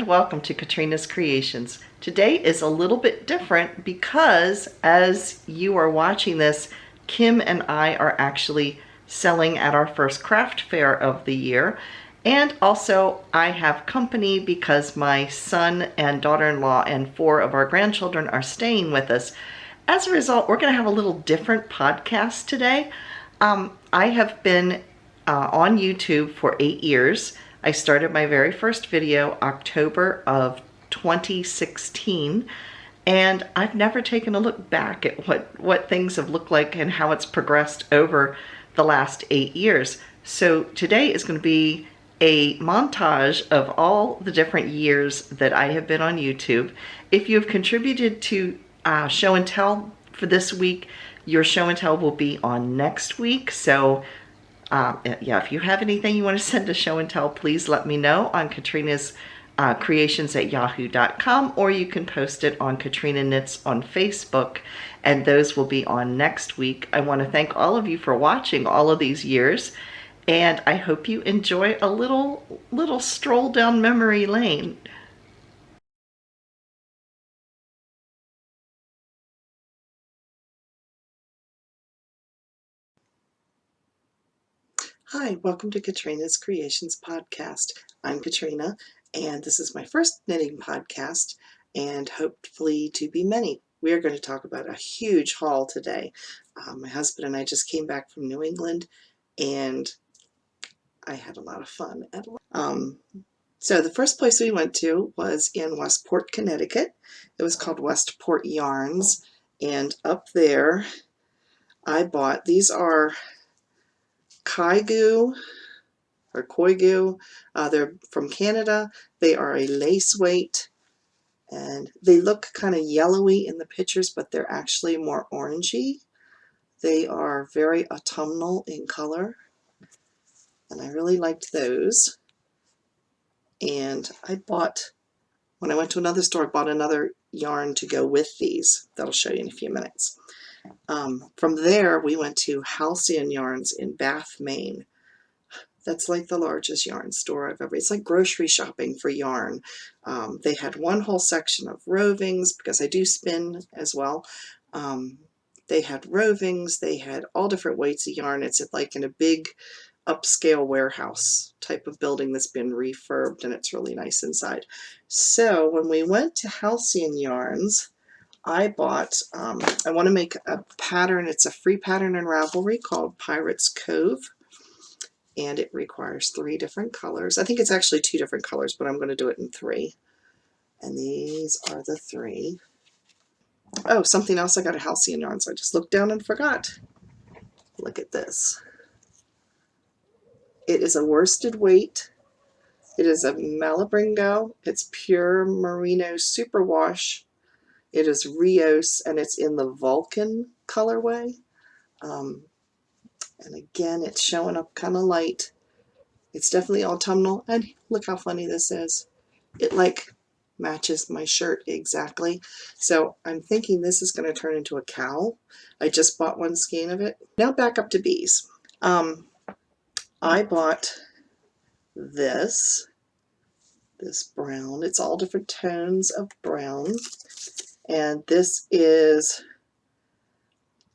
and welcome to Katrina's Creations. Today is a little bit different because as you are watching this, Kim and I are actually selling at our first craft fair of the year. And also I have company because my son and daughter-in-law and 4 of our grandchildren are staying with us. As a result, we're going to have a little different podcast today. I have been on YouTube for 8 years. I started my very first video October of 2016, and I've never taken a look back at what things have looked like and how it's progressed over the last 8 years. So today is going to be a montage of all the different years that I have been on YouTube. If you have contributed to show and tell for this week, your show and tell will be on next week. So yeah, if you have anything you want to send to show and tell, please let me know on KatrinasCreations@yahoo.com, or you can post it on Katrina Knits on Facebook, and those will be on next week. I want to thank all of you for watching all of these years, and I hope you enjoy a little stroll down memory lane. Hi, welcome to Katrina's Creations podcast. I'm Katrina, and this is my first knitting podcast, and hopefully to be many. We are going to talk about a huge haul today. My husband and I just came back from New England, and I had a lot of fun. So the first place we went to was in Westport, Connecticut. It was called Westport Yarns, and up there I bought, these are Koigu or Koigu. They're from Canada. They are a lace weight, and they look kind of yellowy in the pictures, but they're actually more orangey. They are very autumnal in color, and I really liked those. And I bought, when I went to another store, I bought another yarn to go with these. That'll show you in a few minutes. From there, we went to Halcyon Yarns in Bath, Maine. That's like the largest yarn store I've ever, it's like grocery shopping for yarn. They had one whole section of rovings, because I do spin as well. They had rovings, they had all different weights of yarn. It's like in a big upscale warehouse type of building that's been refurbed, and it's really nice inside. So when we went to Halcyon Yarns, I bought, I want to make a pattern. It's a free pattern in Ravelry called Pirate's Cove, and it requires 3 different colors. I think it's actually 2 different colors, but I'm going to do it in 3. And these are the 3. Oh, something else I got at Halcyon Yarns. I just looked down and forgot. Look at this. It is a worsted weight. It is a Malabringo. It's pure merino superwash. It is Rios, and it's in the Vulcan colorway. And again, it's showing up kind of light. It's definitely autumnal, and look how funny this is. It like matches my shirt exactly. So I'm thinking this is going to turn into a cowl. I just bought one skein of it. Now back up to bees. I bought this brown. It's all different tones of brown. And this is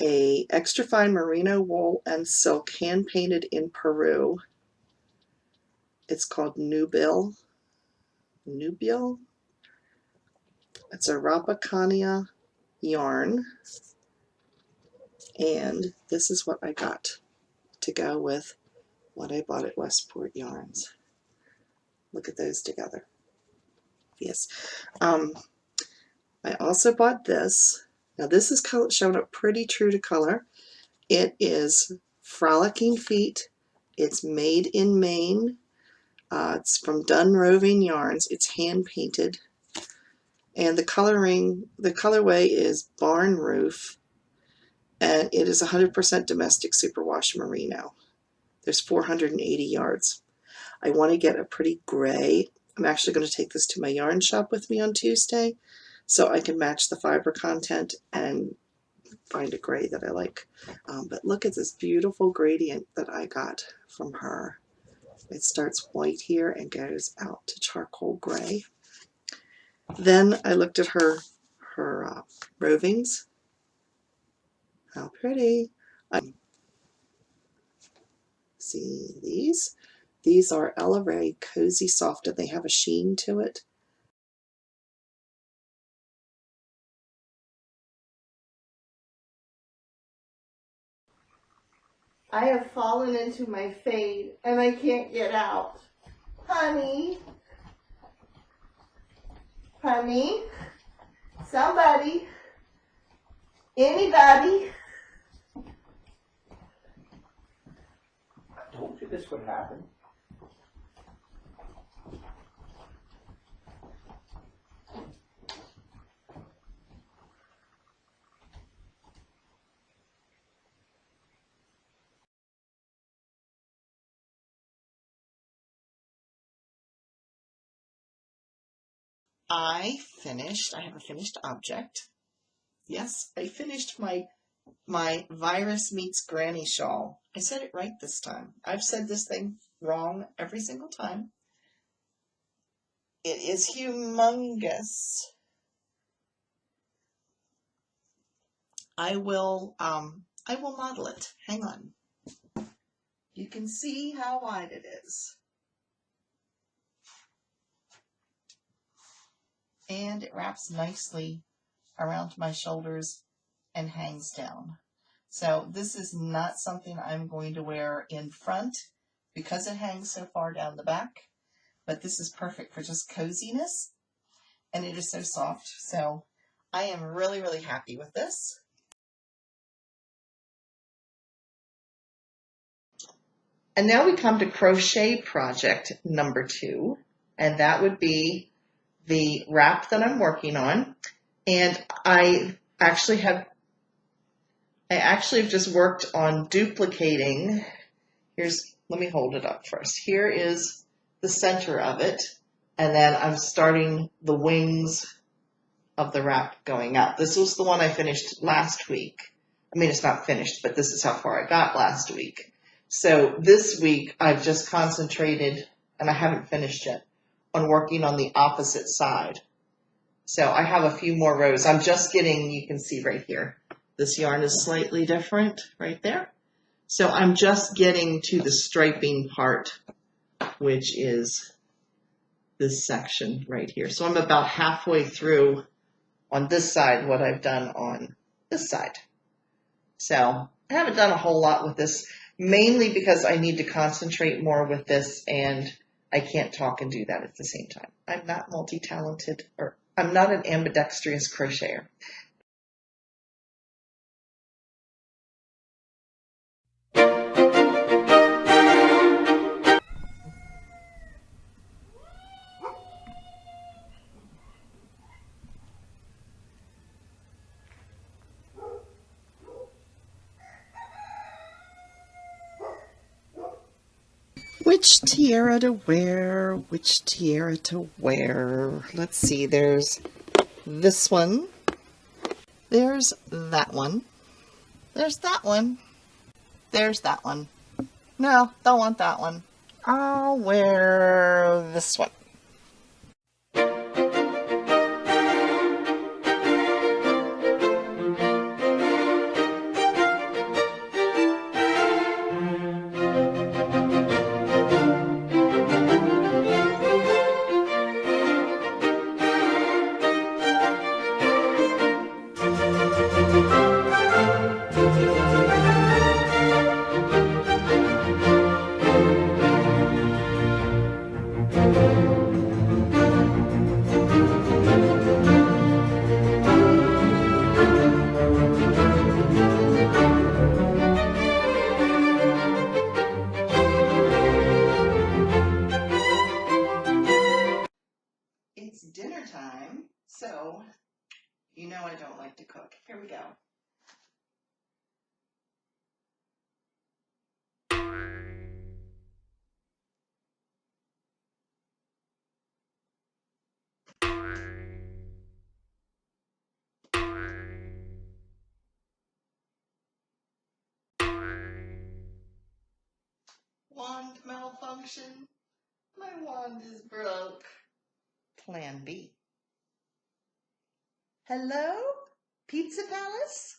a extra fine merino wool and silk, hand painted in Peru. It's called Nubil. It's a Rapacania yarn, and this is what I got to go with what I bought at Westport Yarns. Look at those together. Yes. I also bought this. Now this is showing up pretty true to color. It is Frolicking Feet. It's made in Maine. It's from Dunn Roving Yarns. It's hand painted. And the colorway is Barn Roof. And it is 100% domestic superwash merino. There's 480 yards. I want to get a pretty gray. I'm actually going to take this to my yarn shop with me on Tuesday, so I can match the fiber content and find a gray that I like. But look at this beautiful gradient that I got from her. It starts white here and goes out to charcoal gray. Then I looked at her rovings. How pretty. See these? These are Ella Ray Cozy Soft, and they have a sheen to it. I have fallen into my fade and I can't get out. Honey? Honey? Somebody? Anybody? I told you this would happen. I have a finished object. Yes, I finished my Virus Meets Granny shawl. I said it right this time. I've said this thing wrong every single time. It is humongous. I will model it. Hang on. You can see how wide it is. And it wraps nicely around my shoulders and hangs down. So this is not something I'm going to wear in front because it hangs so far down the back, but this is perfect for just coziness, and it is so soft. So I am really, really happy with this. And now we come to crochet project number 2, and that would be the wrap that I'm working on. And I actually have just worked on duplicating. Let me hold it up first. Here is the center of it, and then I'm starting the wings of the wrap going out. This was the one I finished last week. I mean, it's not finished, but this is how far I got last week. So this week I've just concentrated, and I haven't finished yet, on working on the opposite side. So I have a few more rows. I'm just getting, you can see right here, this yarn is slightly different right there. So I'm just getting to the striping part, which is this section right here. So I'm about halfway through on this side what I've done on this side. So I haven't done a whole lot with this, mainly because I need to concentrate more with this, and I can't talk and do that at the same time. I'm not multi-talented, or I'm not an ambidextrous crocheter. Which tiara to wear? Which tiara to wear? Let's see, there's this one. There's that one. There's that one. There's that one. No, don't want that one. I'll wear this one. It's dinner time, so you know I don't like to cook. Here we go. Wand malfunction. My wand is broke. Plan B. Hello, Pizza Palace?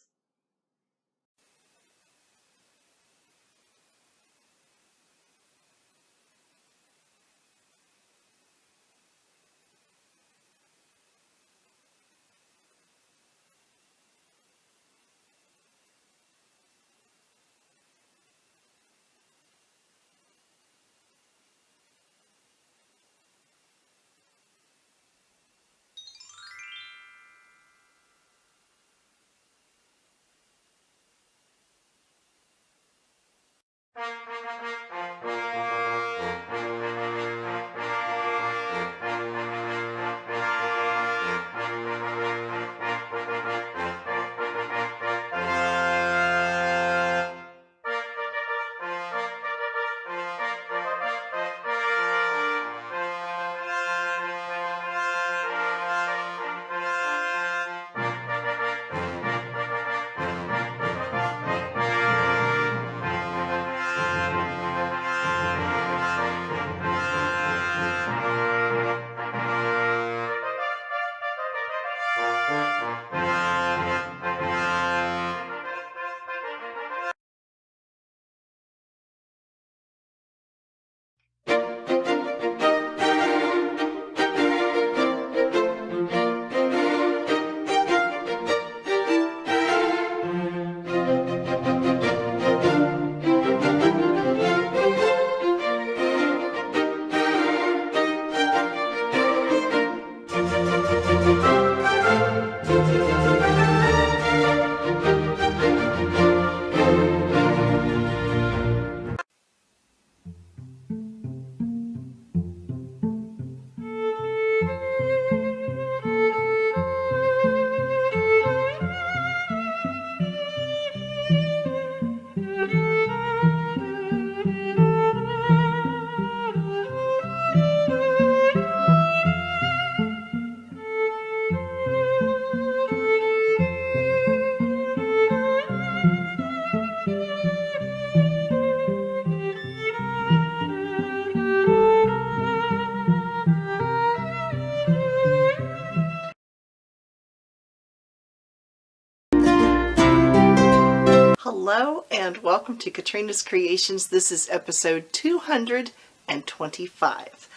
Hello and welcome to Katrina's Creations. This is episode 225.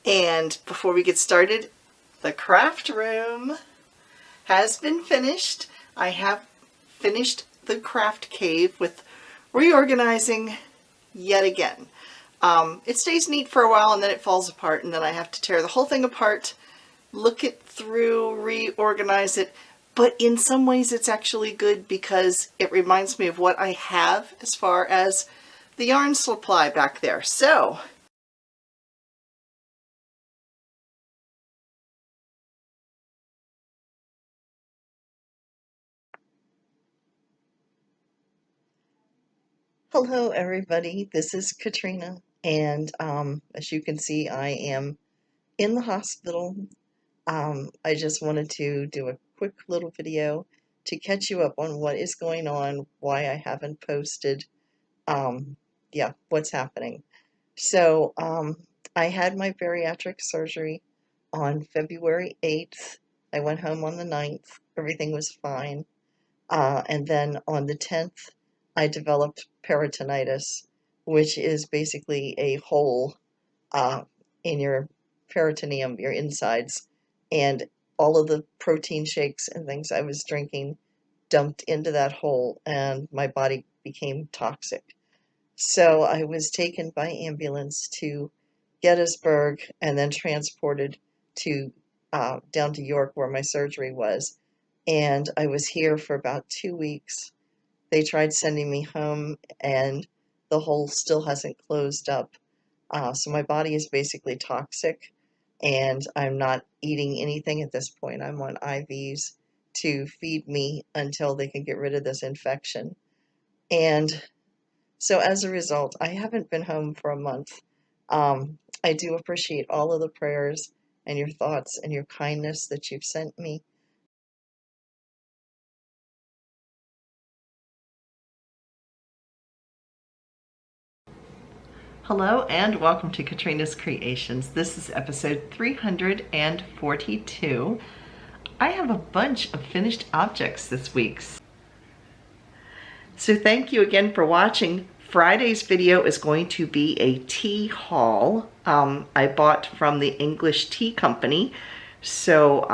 And before we get started, the craft room has been finished. I have finished the craft cave with reorganizing yet again. It stays neat for a while and then it falls apart, and then I have to tear the whole thing apart, look it through, reorganize it. But in some ways it's actually good because it reminds me of what I have as far as the yarn supply back there. So hello everybody, this is Katrina, and as you can see I am in the hospital. I just wanted to do a quick little video to catch you up on what is going on, why I haven't posted, yeah, what's happening. So I had my bariatric surgery on February 8th. I went home on the 9th. Everything was fine. And then on the 10th, I developed peritonitis, which is basically a hole in your peritoneum, your insides, and all of the protein shakes and things I was drinking dumped into that hole, and my body became toxic. So I was taken by ambulance to Gettysburg and then transported to down to York where my surgery was. And I was here for about 2 weeks. They tried sending me home and the hole still hasn't closed up. So my body is basically toxic and I'm not eating anything at this point. I'm on IVs to feed me until they can get rid of this infection. And so as a result, I haven't been home for a month. I do appreciate all of the prayers and your thoughts and your kindness that you've sent me. Hello and welcome to Katrina's Creations. This is episode 342. I have a bunch of finished objects this week. So thank you again for watching. Friday's video is going to be a tea haul I bought from the English Tea Company. So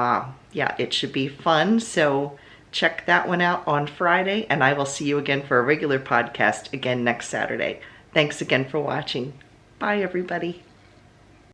yeah, it should be fun. So check that one out on Friday, and I will see you again for a regular podcast again next Saturday. Thanks again for watching. Bye, everybody.